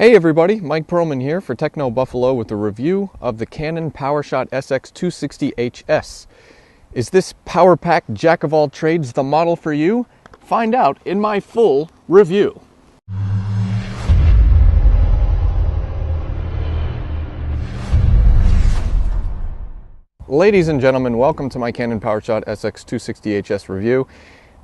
Hey everybody, Mike Perlman here for Techno Buffalo with a review of the Canon PowerShot SX260 HS. Is this power pack jack of all trades the model for you? Find out in my full review. Ladies and gentlemen, welcome to my Canon PowerShot SX260 HS review.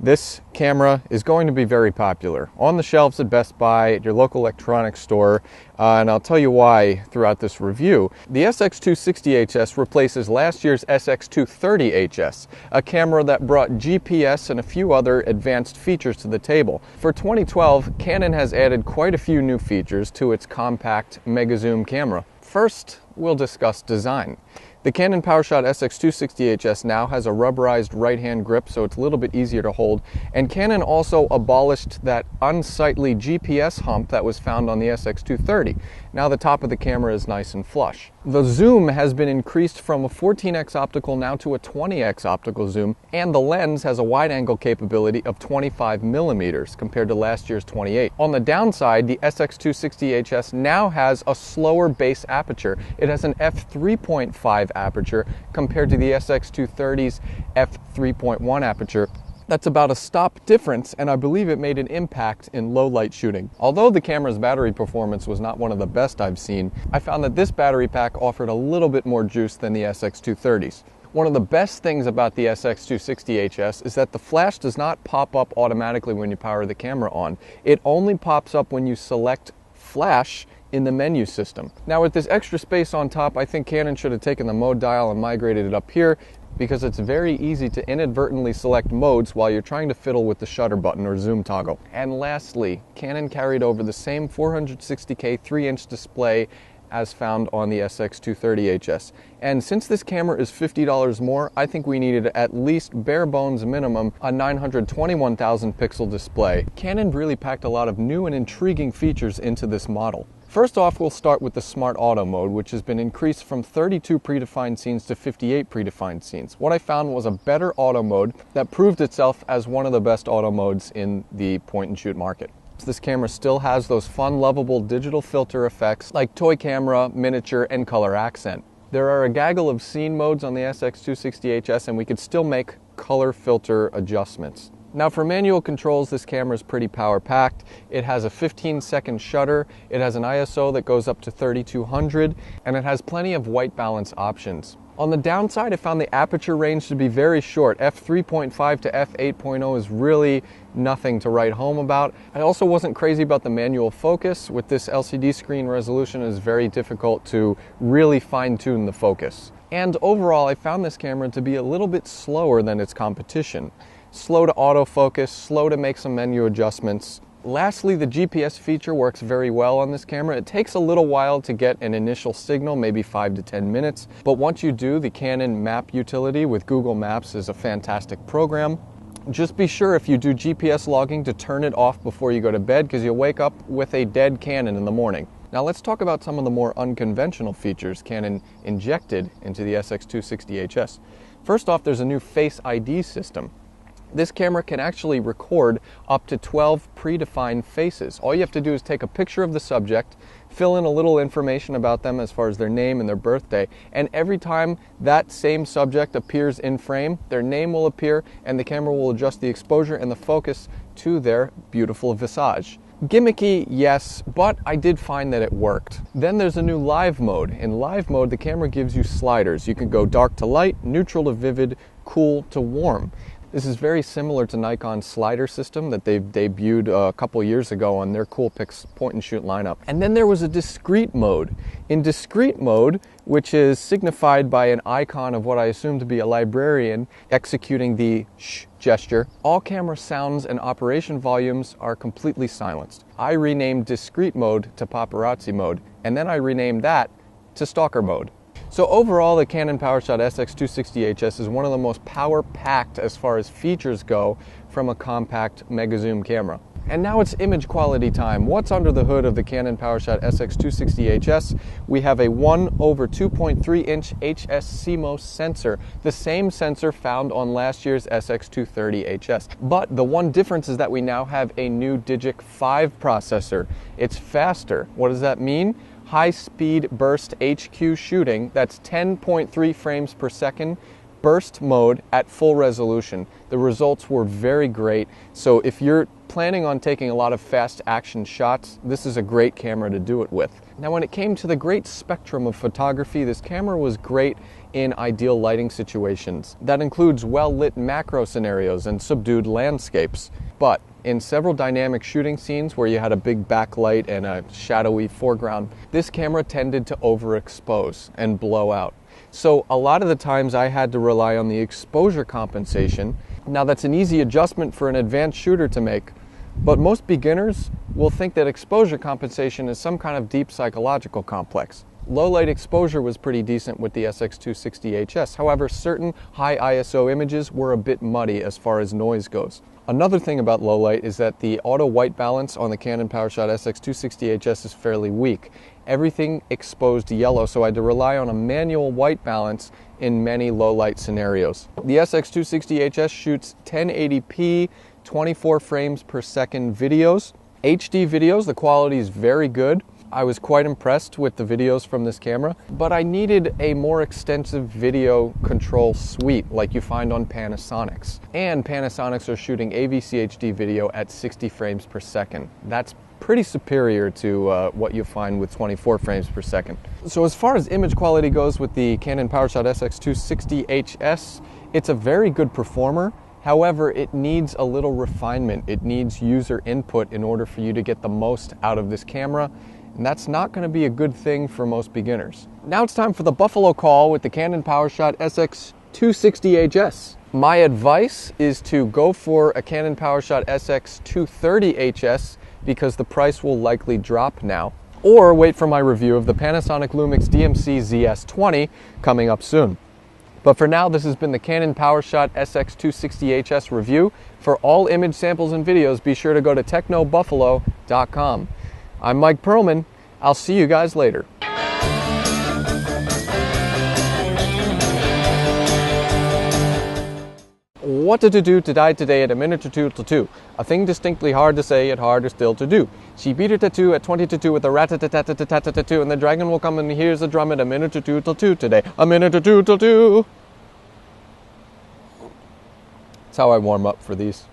This camera is going to be very popular on the shelves at Best Buy, at your local electronics store, and I'll tell you why throughout this review. The SX260 HS replaces last year's SX230 HS, a camera that brought GPS and a few other advanced features to the table. For 2012, Canon has added quite a few new features to its compact mega zoom camera. First, we'll discuss design. The Canon PowerShot SX260 HS now has a rubberized right-hand grip, so it's a little bit easier to hold, and Canon also abolished that unsightly GPS hump that was found on the SX230. Now the top of the camera is nice and flush. The zoom has been increased from a 14x optical now to a 20x optical zoom, and the lens has a wide-angle capability of 25 millimeters compared to last year's 28. On the downside, the SX260 HS now has a slower base aperture. It has an f3.5 aperture compared to the SX230's f3.1 aperture. That's about a stop difference, and I believe it made an impact in low light shooting. Although the camera's battery performance was not one of the best I've seen, I found that this battery pack offered a little bit more juice than the SX230's. One of the best things about the SX260 HS is that the flash does not pop up automatically when you power the camera on. It only pops up when you select flash in the menu system. Now with this extra space on top, I think Canon should have taken the mode dial and migrated it up here, because it's very easy to inadvertently select modes while you're trying to fiddle with the shutter button or zoom toggle. And lastly, Canon carried over the same 460K 3-inch display as found on the SX230 HS. And since this camera is $50 more, I think we needed at least bare bones minimum a 921,000 pixel display. Canon really packed a lot of new and intriguing features into this model. First off, we'll start with the Smart Auto mode, which has been increased from 32 predefined scenes to 58 predefined scenes. What I found was a better auto mode that proved itself as one of the best auto modes in the point-and-shoot market. This camera still has those fun, lovable digital filter effects like toy camera, miniature, and color accent. There are a gaggle of scene modes on the SX260 HS, and we could still make color filter adjustments. Now for manual controls, this camera is pretty power-packed. It has a 15-second shutter, it has an ISO that goes up to 3200, and it has plenty of white balance options. On the downside, I found the aperture range to be very short. f3.5 to f8.0 is really nothing to write home about. I also wasn't crazy about the manual focus. With this LCD screen resolution, it is very difficult to really fine-tune the focus. And overall, I found this camera to be a little bit slower than its competition. Slow to autofocus, slow to make some menu adjustments. Lastly, the GPS feature works very well on this camera. It takes a little while to get an initial signal, maybe 5 to 10 minutes, but once you do, the Canon map utility with Google Maps is a fantastic program. Just be sure if you do GPS logging to turn it off before you go to bed, because you'll wake up with a dead Canon in the morning. Now let's talk about some of the more unconventional features Canon injected into the SX260 HS. First off, there's a new Face ID system. This camera can actually record up to 12 predefined faces. All you have to do is take a picture of the subject, fill in a little information about them as far as their name and their birthday, and every time that same subject appears in frame, their name will appear and the camera will adjust the exposure and the focus to their beautiful visage. Gimmicky, yes, but I did find that it worked. Then there's a new live mode. In live mode, the camera gives you sliders. You can go dark to light, neutral to vivid, cool to warm. This is very similar to Nikon's slider system that they've debuted a couple years ago on their Coolpix point-and-shoot lineup. And then there was a discrete mode. In discrete mode, which is signified by an icon of what I assume to be a librarian executing the shh gesture, all camera sounds and operation volumes are completely silenced. I renamed discrete mode to paparazzi mode, and then I renamed that to stalker mode. So overall, the Canon PowerShot SX260 HS is one of the most power-packed as far as features go from a compact mega zoom camera. And now it's image quality time. What's under the hood of the Canon PowerShot SX260HS? We have a 1/2.3-inch HS-CMOS sensor, the same sensor found on last year's SX230HS. But the one difference is that we now have a new Digic 5 processor. It's faster. What does that mean? High-speed burst HQ shooting, that's 10.3 frames per second, burst mode at full resolution. The results were very great, so if you're planning on taking a lot of fast action shots, this is a great camera to do it with. Now, when it came to the great spectrum of photography, this camera was great in ideal lighting situations. That includes well-lit macro scenarios and subdued landscapes. But in several dynamic shooting scenes where you had a big backlight and a shadowy foreground, this camera tended to overexpose and blow out. So a lot of the times I had to rely on the exposure compensation. Now, that's an easy adjustment for an advanced shooter to make, but most beginners will think that exposure compensation is some kind of deep psychological complex. Low light exposure was pretty decent with the SX260HS. However, certain high ISO images were a bit muddy as far as noise goes. Another thing about low light is that the auto white balance on the Canon PowerShot SX260HS is fairly weak. Everything exposed yellow, so I had to rely on a manual white balance in many low light scenarios. The SX260HS shoots 1080p, 24 frames per second videos. HD videos, the quality is very good. I was quite impressed with the videos from this camera, but I needed a more extensive video control suite like you find on Panasonics. And Panasonics are shooting AVC HD video at 60 frames per second. That's pretty superior to what you find with 24 frames per second. So as far as image quality goes with the Canon PowerShot SX260HS, it's a very good performer. However, it needs a little refinement. It needs user input in order for you to get the most out of this camera. And that's not going to be a good thing for most beginners. Now it's time for the Buffalo call with the Canon PowerShot SX260HS. My advice is to go for a Canon PowerShot SX230HS because the price will likely drop now. Or wait for my review of the Panasonic Lumix DMC ZS20 coming up soon. But for now, this has been the Canon PowerShot SX260HS review. For all image samples and videos, be sure to go to technobuffalo.com. I'm Mike Perlman. I'll see you guys later. What to do today at a minute or two till 2. A thing distinctly hard to say yet harder still to do. She beat her tattoo at 20 to 2 with a rat-a-tat-tat-tat-tat-tat-tat-tat, and the dragon will come and here's the drum at a minute or two till 2 today. A minute or two till 2. That's how I warm up for these.